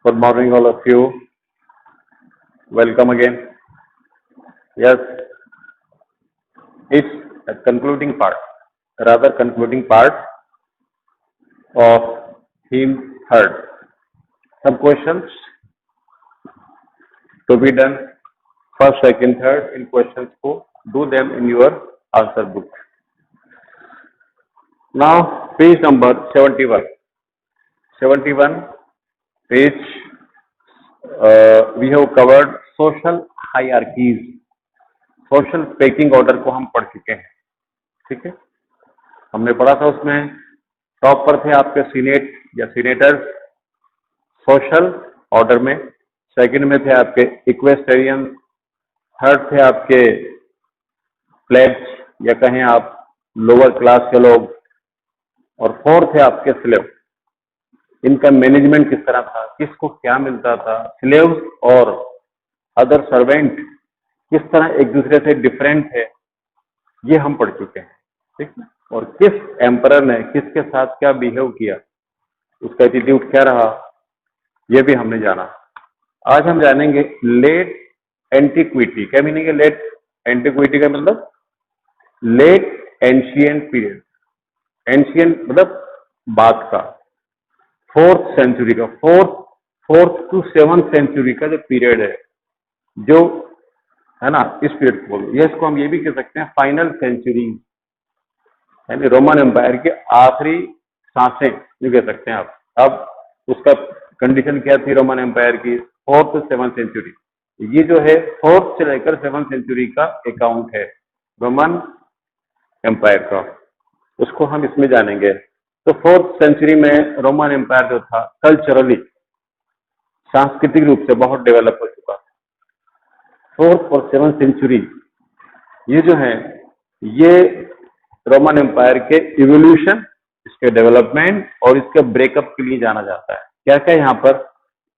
Good morning, all of you. Welcome again. Yes, it's a concluding part, rather concluding part of theme third. Some questions to be done first, second, third in questions को do them in your answer book. Now, page number 71. 71 page, we have covered social hierarchies. Social packing order को हम पढ़ चुके हैं, ठीक है। हमने पढ़ा था उसमें टॉप पर थे आपके सीनेट या सीनेटर्स सोशल ऑर्डर में, सेकंड में थे आपके इक्वेस्टेरियन, थर्ड थे आपके प्लेब्स या कहें आप लोअर क्लास के लोग, और फोर्थ थे आपके स्लेव। इनका मैनेजमेंट किस तरह था, किसको क्या मिलता था, स्लेव्स और अदर सर्वेंट किस तरह एक दूसरे से डिफरेंट है, ये हम पढ़ चुके हैं, ठीक है। और किस एम्परर ने किसके साथ क्या बिहेव किया, उसका एटीट्यूड क्या रहा, ये भी हमने जाना। आज हम जानेंगे लेट एंटीक्विटी। क्या मीनिंग है लेट एंटीक्विटी का? मतलब लेट एंशियंट पीरियड। एंशियंट मतलब बाद का, फोर्थ सेंचुरी का, फोर्थ टू सेवंथ सेंचुरी का जो पीरियड है, जो है ना, इस पीरियड को बोलो। ये इसको हम ये भी कह सकते हैं फाइनल सेंचुरी, यानी रोमन एम्पायर के आखिरी सांसें जो कह सकते हैं आप। अब उसका कंडीशन क्या थी रोमन एम्पायर की? Fourth to seventh century. ये जो है फोर्थ से लेकर सेवंथ सेंचुरी का अकाउंट है रोमन एम्पायर का, उसको हम इसमें जानेंगे। तो फोर्थ सेंचुरी में रोमन एम्पायर जो था कल्चरली, सांस्कृतिक रूप से बहुत डेवलप हो चुका था। फोर्थ और सेवंथ सेंचुरी ये जो है, ये रोमन एम्पायर के इवोल्यूशन, इसके डेवलपमेंट और इसके ब्रेकअप के लिए जाना जाता है। क्या क्या यहाँ पर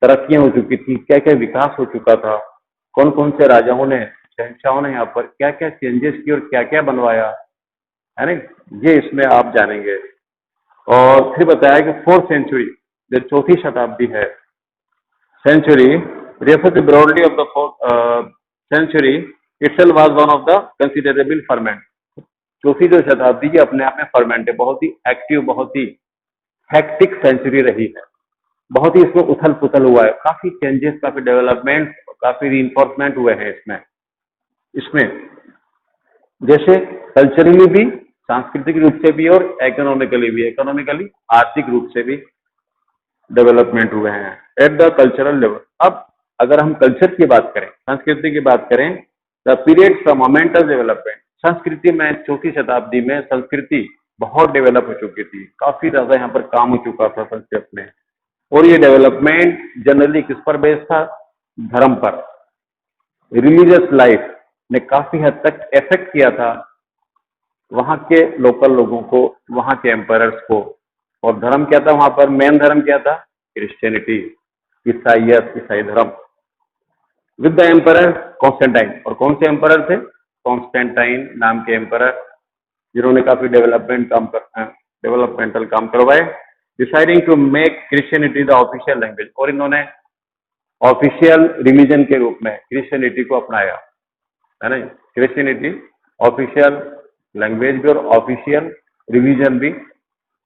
तरक्कियां हो चुकी थी, क्या क्या विकास हो चुका था, कौन कौन से राजाओं ने, शहंशाहों ने यहाँ पर क्या क्या चेंजेस की और क्या क्या बनवाया, है ना, ये इसमें आप जानेंगे। और फिर बताया कि फोर्थ सेंचुरी जो चौथी शताब्दी है, century refer broadly of the fourth century itself was one of the considerable ferment. चौथी जो शताब्दी की अपने आप में फर्मेंट है, बहुत ही एक्टिव, बहुत ही हेक्टिक सेंचुरी रही है, बहुत ही इसमें उथल पुथल हुआ है, काफी चेंजेस, काफी डेवलपमेंट, काफी रीइंफोर्समेंट हुए हैं इसमें जैसे कल्चरली भी, सांस्कृतिक रूप से भी, और इकोनॉमिकली भी, इकोनॉमिकली आर्थिक रूप से भी डेवलपमेंट हुए हैं एट द कल्चरल लेवल। अब अगर हम कल्चर की बात करें, संस्कृति की बात करें, द पीरियड फ्रॉम मोमेंटल डेवलपमेंट, संस्कृति में चौथी शताब्दी में संस्कृति बहुत डेवलप हो चुकी थी, काफी ज्यादा यहाँ पर काम हो चुका था संस्कृत में। और ये डेवलपमेंट जनरली किस पर बेस्ड था? धर्म पर। रिलीजियस लाइफ ने काफी हद तक इफेक्ट किया था वहां के लोकल लोगों को, वहां के एम्परर्स को। और धर्म क्या था वहां पर? मेन धर्म क्या था? क्रिश्चियनिटी, ईसाइयत, ईसाई धर्म। विद द एम्परर कॉन्स्टेंटाइन, और कौन से एम्परर थे? कॉन्स्टेंटाइन नाम के एम्परर, जिन्होंने काफी डेवलपमेंटल काम करवाए, deciding to make Christianity the official language. और इन्होंने ऑफिशियल रिलीजन के रूप में क्रिश्चियनिटी को अपनाया, है ना। क्रिश्चियनिटी ऑफिशियल लैंग्वेज भी और ऑफिशियल रिलीजन भी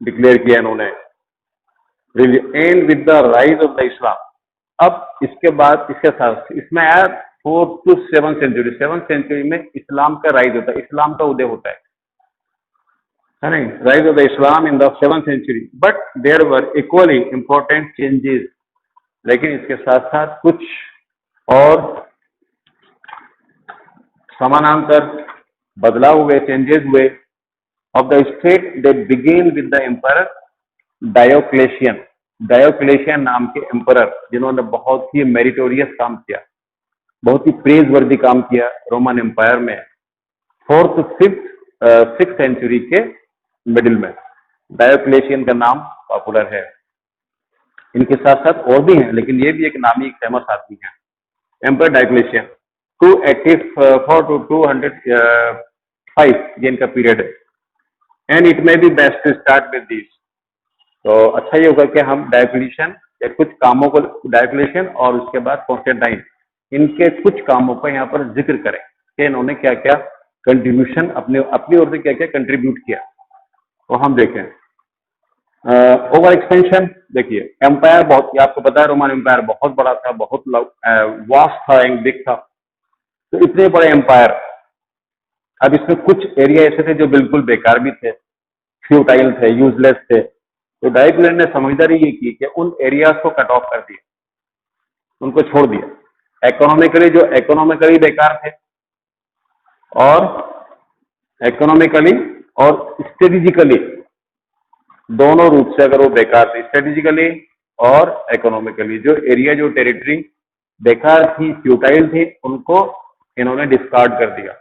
डिक्लेयर किया इन्होंने। And with the rise of the Islam. अब इसके बाद, इसके साथ इसमें आया fourth to seventh century. Seventh century में इस्लाम का राइज होता है, इस्लाम का उदय होता है नहीं, rise of the Islam in the seventh century. But there were equally important changes, लेकिन इसके साथ साथ कुछ और समानांतर बदलाव हुए, चेंजेस हुए of the state that began with the emperor Diocletian. Diocletian नाम के एम्परर, जिन्होंने बहुत ही मेरिटोरियस काम किया, बहुत ही प्रेज वर्दी काम किया रोमन एम्पायर में, फोर्थ सिक्स सेंचुरी के मिडिल में। डायोक्लेशियन का नाम पॉपुलर है। इनके साथ साथ और भी हैं, लेकिन ये भी एक नामी, एक फेमस आदमी है, एम्पर डायोक्लेशियन। 284 to 205 ये इनका पीरियड है। And it may be best to start with this. तो अच्छा ये होगा कि हम डायोक्लेशियन या कुछ कामों को डायोक्लेशियन और उसके बाद कॉन्स्टेंटाइन इनके कुछ कामों का यहाँ पर जिक्र करें कि इन्होंने क्या क्या कंट्रीब्यूशन अपनी ओर से क्या क्या कंट्रीब्यूट किया, तो हम देखें। ओवर एक्सपेंशन, देखिए एम्पायर बहुत, ये आपको पता है रोमन एम्पायर बहुत बड़ा था, बहुत वास्ट था, बिग था। तो इतने बड़े एम्पायर, अब इसमें कुछ एरिया ऐसे थे जो बिल्कुल बेकार भी थे, फ्यूटाइल थे, यूजलेस थे। तो डायोक्लेशियन ने समझदारी ये की कि उन एरियाज को कट ऑफ कर दिया, उनको छोड़ दिया। इकोनॉमिकली बेकार थे और इकोनॉमिकली और स्ट्रेटेजिकली, दोनों रूप से अगर वो बेकार थी, स्ट्रेटेजिकली और इकोनॉमिकली, जो एरिया जो टेरिटरी बेकार थी, फ्यूटाइल थी, उनको इन्होंने डिस्कार्ड कर दिया,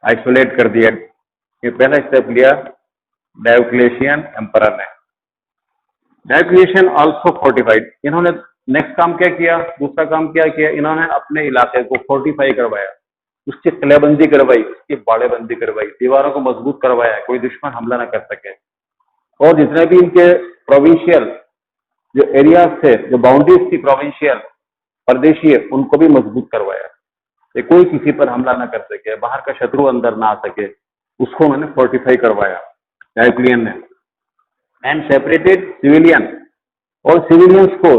आइसोलेट कर दिया। ये पहला स्टेप लिया डायोक्लेशियन एम्परर ने। डायोक्लेशियन आल्सो फोर्टिफाइड, इन्होंने नेक्स्ट काम क्या किया, दूसरा काम क्या किया, इन्होंने अपने इलाके को फोर्टिफाई करवाया, उसकी किलेबंदी करवाई, उसकी बाड़ेबंदी करवाई, दीवारों को मजबूत करवाया, कोई दुश्मन हमला ना कर सके। और जितने भी इनके प्रोविंशियल जो एरियाज थे, जो बाउंड्रीज थी प्रोविंशियल प्रदेशीय, उनको भी मजबूत करवाया कि कोई किसी पर हमला ना कर सके, बाहर का शत्रु अंदर ना आ सके, उसको उन्होंने फोर्टिफाई करवाया डायोक्लियन ने। एंड सेपरेटेड सिविलियन, और सिविलियंस को,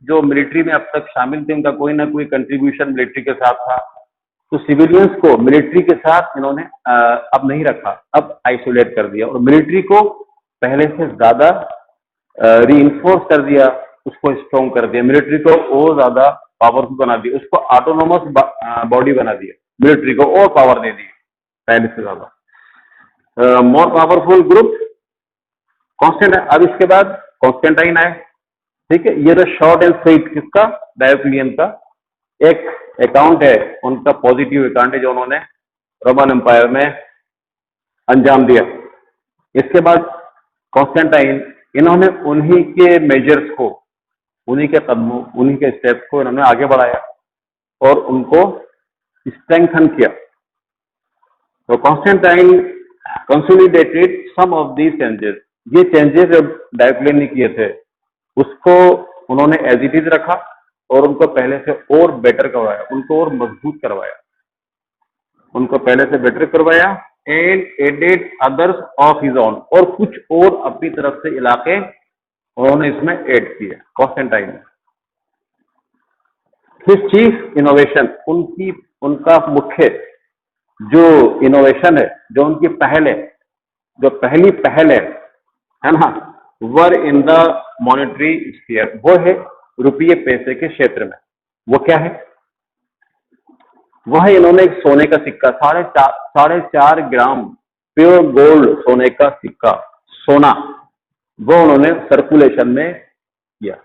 जो मिलिट्री में अब तक शामिल थे, उनका कोई ना कोई कंट्रीब्यूशन मिलिट्री के साथ था, तो सिविलियंस को मिलिट्री के साथ इन्होंने अब नहीं रखा, अब आइसोलेट कर दिया और मिलिट्री को पहले से ज्यादा रीइंफोर्स कर दिया, उसको स्ट्रॉन्ग कर दिया, मिलिट्री को और ज्यादा पावरफुल बना दिया, उसको ऑटोनोमस बॉडी बना दिया, मिलिट्री को और पावर दे दी पहले से ज्यादा। More powerful group Constantine. अब इसके बाद कॉन्स्टेंटाइन आए, ठीक है। ये तो शॉर्ट एंड स्वीट किसका, डायोक्लियन का एक अकाउंट है, उनका पॉजिटिव अकाउंट है जो उन्होंने रोमन एम्पायर में अंजाम दिया। इसके बाद कॉन्स्टेंटाइन, इन्होंने उन्हीं के मेजर्स को, उन्हीं के कदमों, उन्हीं के स्टेप्स को इन्होंने आगे बढ़ाया और उनको स्ट्रेंथन किया। तो Constantine consolidated some of these changes, ये चेंजेस जो डायोक्लियन ने किए थे उसको उन्होंने एज इट इज रखा और उनको पहले से और बेटर करवाया, उनको और मजबूत करवाया, उनको पहले से बेटर करवाया। And added others of his own, और कुछ और अपनी तरफ से इलाके उन्होंने इसमें ऐड किए कॉन्स्टेंटाइन ने। हिज चीफ इनोवेशन, उनका मुख्य जो इनोवेशन है, जो उनकी पहल है, जो पहली पहल है ना, वर इन द मॉनेटरी स्फीयर, वो है रुपये पैसे के क्षेत्र में। वो क्या है, वह इन्होंने एक सोने का सिक्का, 4.5 ग्राम प्योर गोल्ड सोने का सिक्का, सोना, वो उन्होंने सर्कुलेशन में किया।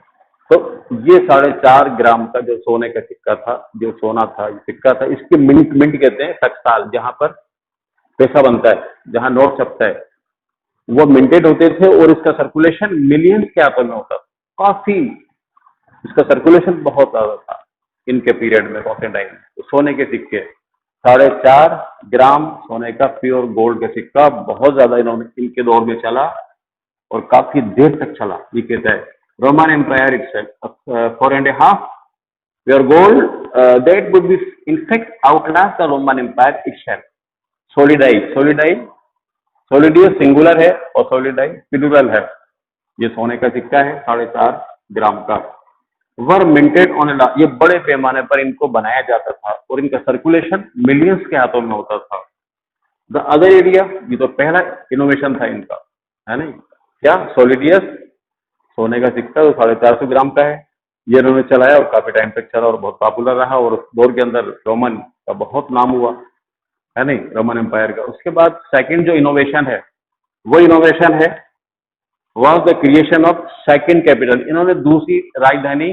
तो ये 4.5 ग्राम का जो सोने का सिक्का था, जो सोना था, ये सिक्का था, इसके मिंट कहते हैं टकसाल, जहां पर पैसा बनता है, जहां नोट छपता है, वो मिंटेड होते थे और इसका सर्कुलेशन मिलियंस के आंकड़े में होता था, काफी इसका सर्कुलेशन बहुत ज्यादा था इनके पीरियड में कॉन्स्टेंटाइन। तो सोने के सिक्के 4.5 ग्राम सोने का प्योर गोल्ड का सिक्का बहुत ज्यादा इन्होंने इनके दौर में चला और काफी देर तक चला। ये कहता है Roman empire itself 4.5 pure gold that would be in fact outlast the Roman empire itself. Solidus singular है और सोलिडाई प्लूरल है। ये सोने का सिक्का है 4.5 ग्राम का, वर मिंटेड ऑन ए, ये बड़े पैमाने पर इनको बनाया जाता था और इनका सर्कुलेशन मिलियंस के हाथों में होता था। द अदर एरिया, ये तो पहला इनोवेशन था इनका, है नहीं क्या, सोलिडियस सोने का सिक्का तो 450 ग्राम का है, ये इन्होंने चलाया और काफी टाइम तक चला और बहुत पॉपुलर रहा और उस दौर के अंदर रोमन का बहुत नाम हुआ, है नहीं, रोमन एम्पायर का। उसके बाद सेकंड जो इनोवेशन है, वो इनोवेशन है was the creation of second capital. इन्होंने दूसरी राजधानी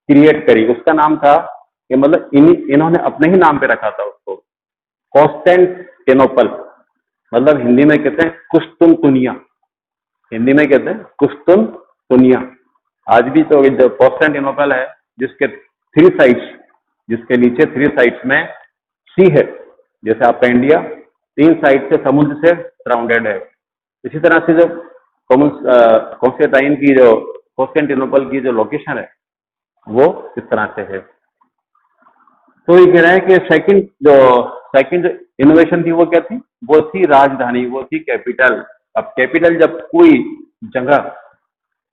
क्रिएट करी, उसका नाम था कि मतलब इन्होंने अपने ही नाम पे रखा था उसको, कॉन्स्टेंटिनोपल, मतलब हिंदी में कहते हैं कुस्तुनतुनिया, हिंदी में कहते हैं कुस्तुनतुनिया। आज भी तो जो कॉन्स्टेंटिनोपल है, जिसके 3 साइड्स, जिसके नीचे 3 साइड्स में सी है, जैसे आपका इंडिया 3 साइड से समुद्र से सराउंडेड है, इसी तरह से जो कॉन्स्टेंटाइन की जो कॉन्स्टेंटिनोपल की जो लोकेशन है वो इस तरह से है। तो ये कह रहा है कि सेकंड जो इनोवेशन थी वो क्या थी, वो थी राजधानी, वो थी कैपिटल। अब कैपिटल जब कोई जगह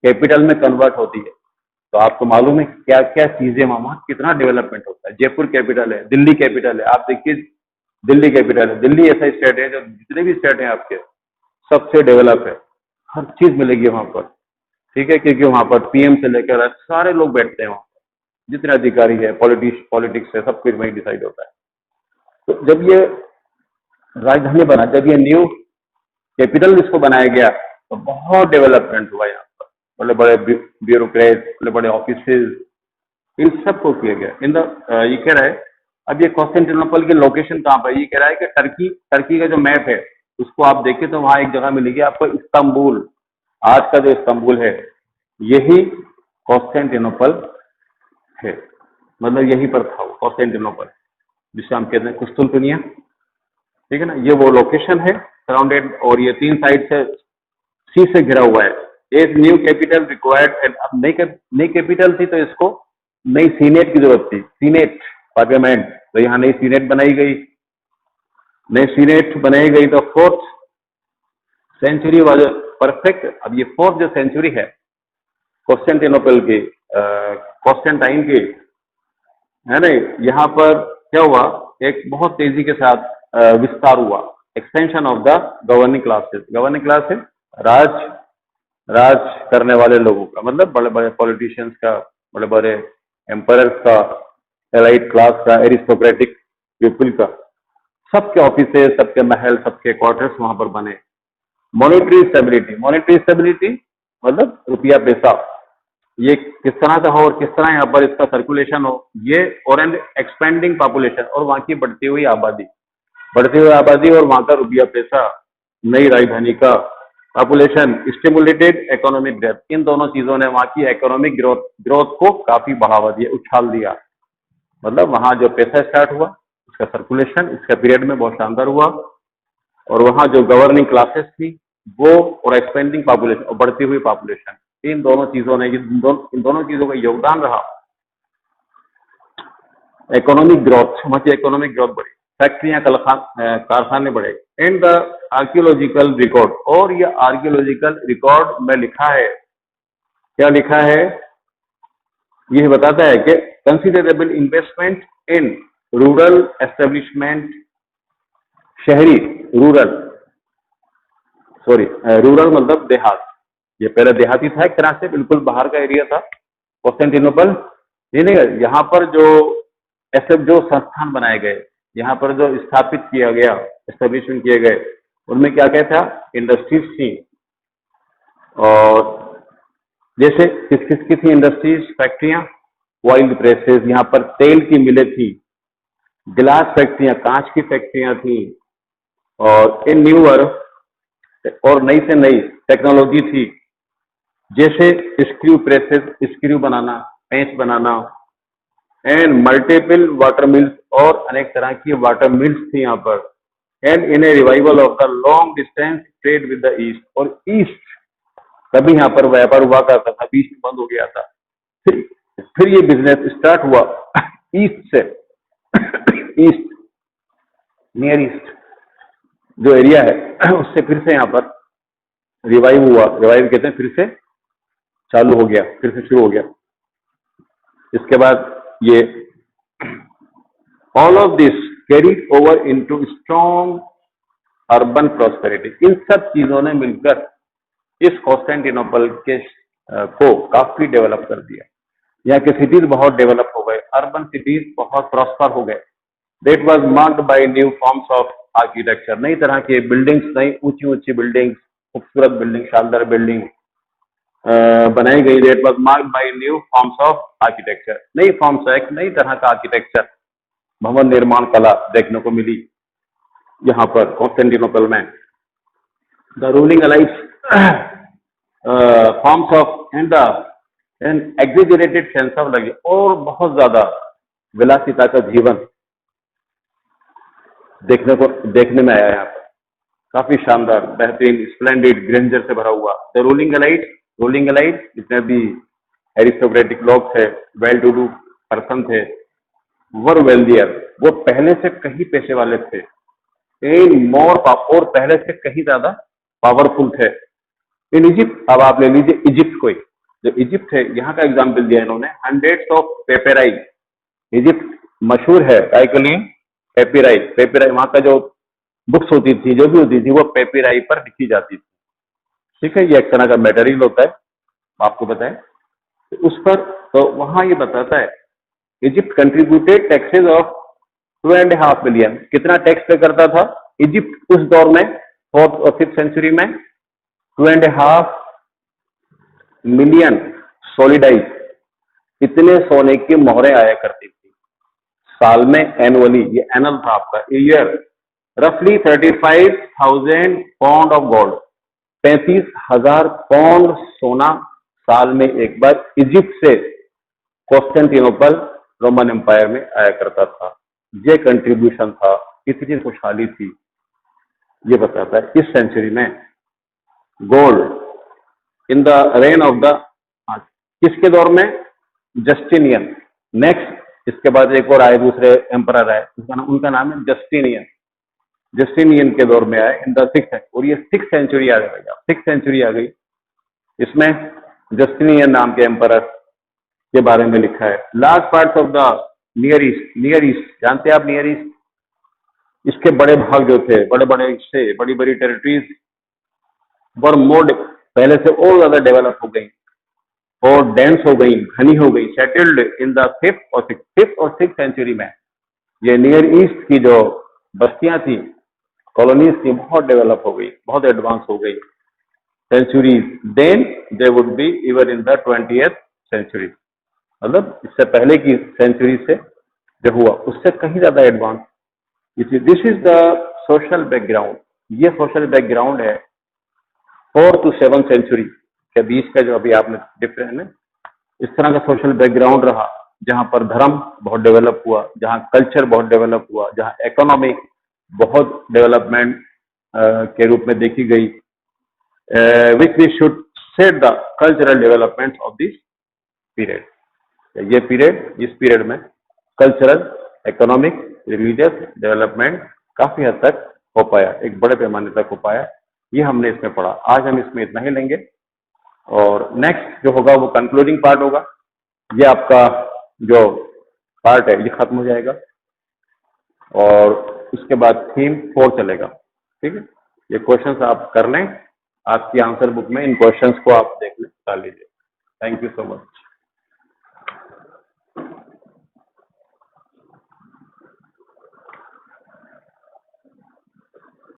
कैपिटल में कन्वर्ट होती है तो आपको मालूम है क्या क्या चीजें वहां कितना डेवलपमेंट होता है। जयपुर कैपिटल है, दिल्ली कैपिटल है, आप देखिए दिल्ली कैपिटल है, दिल्ली ऐसा स्टेट है जो जितने भी स्टेट हैं आपके सबसे डेवलप है, हर चीज मिलेगी वहां पर, ठीक है, क्योंकि वहां पर पीएम से लेकर सारे लोग बैठते हैं वहां पर, जितने अधिकारी है, पॉलिटिक्स है, सब कुछ वही डिसाइड होता है। तो जब ये राजधानी बना, जब ये न्यू कैपिटल इसको बनाया गया तो बहुत डेवलपमेंट हुआ यहाँ पर, बड़े बड़े ब्यूरोक्रेट, बड़े बड़े ऑफिस, इन सबको किया गया। ये कह रहा है, अब ये कॉन्स्टेंटिनोपल की लोकेशन कहाँ पर, ये कह रहा है कि टर्की का जो मैप है उसको आप देखें तो वहां एक जगह मिलेगी आपको, इस्तांबुल। आज का जो इस्तांबुल है यही कॉन्स्टेंटिनोपल है, मतलब यहीं पर था वो कॉन्स्टेंटिनोपल, जिसे हम कहते हैं कुस्तुनतुनिया, ठीक है ना। ये वो लोकेशन है सराउंडेड, और ये 3 साइड से सी से घिरा हुआ है। एक न्यू कैपिटल रिक्वायर्ड, अब नई कैपिटल थी तो इसको नई सीनेट की जरूरत थी, सीनेट पार्लियामेंट, तो यहाँ नई सीनेट बनाई गई। नई सीनेट बनाई गई तो 4th सेंचुरी वाज परफेक्ट। अब ये 4th जो सेंचुरी है कॉन्स्टेंटिनोपल की, कॉन्स्टेंटाइन की, है ना, यहाँ पर क्या हुआ, एक बहुत तेजी के साथ विस्तार हुआ, extension of the governing classes. Governing class है राज राज करने वाले लोगों का, मतलब बड़े बड़े पॉलिटिशियंस का, बड़े बड़े एम्पायर्स का, एलाइट क्लास का, एरिस्टोक्रेटिक पीपल का, सबके ऑफिसेज, सबके महल, सबके क्वार्टर्स वहां पर बने। मॉनेटरी स्टेबिलिटी मतलब रुपया पैसा ये किस तरह का हो और किस तरह यहाँ पर इसका सर्कुलेशन हो, ये, और एंड एक्सपेंडिंग पॉपुलेशन, और वहां की बढ़ती हुई आबादी और वहां का रुपया पैसा, नई राजधानी का पॉपुलेशन, स्टिमुलेटेड इकोनॉमिक ग्रोथ, इन दोनों चीजों ने वहां की इकोनॉमिक ग्रोथ को काफी बढ़ावा दिया, उछाल दिया। मतलब वहां जो पैसा स्टार्ट हुआ उसका सर्कुलेशन इसका पीरियड में बहुत शानदार हुआ, और वहां जो गवर्निंग क्लासेस थी वो, और एक्सपेंडिंग पॉपुलेशन और बढ़ती हुई पॉपुलेशन, इन दोनों चीजों ने, इन दोनों चीजों का योगदान रहा इकोनॉमिक ग्रोथ, वहां की इकोनॉमिक ग्रोथ बढ़ी, फैक्ट्रियां, कारखाने बढ़े। एंड द आर्कियोलॉजिकल रिकॉर्ड, और ये आर्कियोलॉजिकल रिकॉर्ड में लिखा है, क्या लिखा है, ये बताता है कि considerable investment in rural establishment, शहरी, रूरल मतलब देहात, ये पहले देहाती था एक तरह से, बिल्कुल बाहर का एरिया था कॉन्स्टेंटिनोपल। नहीं, यहाँ पर जो संस्थान बनाए गए, यहाँ पर जो स्थापित किया गया, एस्टेब्लिशमेंट किए गए, उनमें क्या क्या था, इंडस्ट्रीज थी, और जैसे किस किस की थी इंडस्ट्रीज, फैक्ट्रियां, ऑयल प्रेसेस, यहाँ पर तेल की मिलें थी, गिलास फैक्ट्रियां, कांच की फैक्ट्रियां थी, और इन न्यूअर और नई से नई टेक्नोलॉजी थी, जैसे screw presses, screw banana, Pench banana, and multiple water mills, और अनेक तरह की वाटर मिल्स थी यहाँ पर। And in A revival of the long distance trade with the east, और ईस्ट कभी यहाँ पर व्यापार हुआ करता था, बीच में बंद हो गया था, फिर ये बिजनेस स्टार्ट हुआ ईस्ट से, ईस्ट, नियर ईस्ट जो एरिया है उससे फिर से यहाँ पर रिवाइव हुआ, रिवाइव कहते हैं फिर से चालू हो गया, फिर से शुरू हो गया। इसके बाद ये all of this carried over into strong urban prosperity, इन सब चीजों ने मिलकर इस कॉन्स्टेंटिनोपल के को काफी डेवलप कर दिया। यहाँ के सिटीज बहुत डेवलप हो गए, अर्बन सिटीज बहुत प्रॉस्पर हो गए। That was marked by new forms of architecture, नई तरह की बिल्डिंग्स, नई ऊंची ऊंची बिल्डिंग्स, खूबसूरत बिल्डिंग, शानदार बिल्डिंग बनाई गई। That was marked by new forms of architecture, नई फॉर्म्स, एक नई तरह का आर्किटेक्चर, भवन निर्माण कला देखने को मिली यहाँ पर कॉन्स्टेंटिनोपल में। The ruling elites forms of and an exaggerated sense of luxury, और बहुत ज्यादा विलासिता का जीवन देखने में आया यहाँ पर, काफी शानदार, बेहतरीन, स्प्लेंडेड, ग्रेंजर से भरा हुआ। The ruling elite ruling elite, जितने भी एरिस्टोक्रेटिक लोग थे, वेल टू डू पर्सन थे, वर वेल्दियर, वो पहले से कहीं पैसे वाले थे, इन मोर और पहले से कहीं ज्यादा पावरफुल थे इन इजिप्ट। अब आप ले लीजिए इजिप्ट को ही, जो इजिप्ट है यहाँ का एग्जाम्पल दिया इन्होंने, हंड्रेड्स ऑफ पेपेराई। इजिप्ट मशहूर है काय के लिए? पेपिराई। पेपिराई वहां का जो बुक्स होती थी, जो भी होती थी, वो पेपिराई पर लिखी जाती थी। ठीक है, ये एक तरह का मटेरियल होता है, आपको बताएं तो उस पर, तो वहां ये बताता है Egypt contributed taxes of 2.5 million. कितना टैक्स पे करता था इजिप्ट उस दौर में, 4th और 5th सेंचुरी में? 2.5 मिलियन सॉलिडाइज, इतने सोने की मोहरें आया करती थी साल में, एनुअली। ये एनुअल था आपका, ईयर। रफली 35,000 पाउंड ऑफ गोल्ड, 35,000 पाउंड सोना साल में एक बार इजिप्ट से कॉन्स्टेंटिनोपल रोमन एम्पायर में आया करता था। ये कंट्रीब्यूशन था, इतनी खुशहाली थी। ये बताता है इस सेंचुरी में gold in the rain of the, किसके दौर में? जस्टिनियन। नेक्स्ट इसके बाद एक और आए, दूसरे एम्परर आए, उनका नाम है जस्टिनियन। जस्टिनियन के दौर में आए इन द 6th, और ये 6th सेंचुरी आ गई। 6th सेंचुरी आ गई, इसमें जस्टिनियन नाम के एम्परर के बारे में लिखा है। Large parts of the near east, near east जानते हैं आप? नियर ईस्ट, इसके बड़े भाग जो थे, बड़े बड़े हिस्से, बड़ी बड़ी टेरिटरीज वर मोर, पहले से और ज्यादा डेवलप हो गई और डेंस हो गई, घनी हो गई, सेटल्ड इन द 5th और 6th सेंचुरी में। ये नियर ईस्ट की जो बस्तियां थी, कॉलोनीज थी, बहुत डेवलप हो गई, बहुत एडवांस हो गई centuries. Then they would be even in the 20th century, मतलब इससे पहले की सेंचुरी से जो हुआ उससे कहीं ज्यादा advance. This is the social background. ये सोशल बैकग्राउंड है 4th to 7th सेंचुरी के बीच का, जो अभी आपने डिफरेंस है, इस तरह का सोशल बैकग्राउंड रहा, जहां पर धर्म बहुत डेवलप हुआ, जहां कल्चर बहुत डेवलप हुआ, जहां इकोनॉमी बहुत डेवलपमेंट के रूप में देखी गई, which we should set the cultural development of this period. ये पीरियड, इस पीरियड में कल्चरल, इकोनॉमिक, रिलीजियस डेवलपमेंट काफी हद तक हो पाया, एक बड़े पैमाने तक हो पाया। ये हमने इसमें पढ़ा। आज हम इसमें इतना ही लेंगे, और नेक्स्ट जो होगा वो कंक्लूडिंग पार्ट होगा। ये आपका जो पार्ट है ये खत्म हो जाएगा, और उसके बाद थीम 4 चलेगा। ठीक है, ये क्वेश्चंस आप कर लें, आपकी आंसर बुक में इन क्वेश्चंस को आप देख लें, डाल लीजिए। Thank you so much.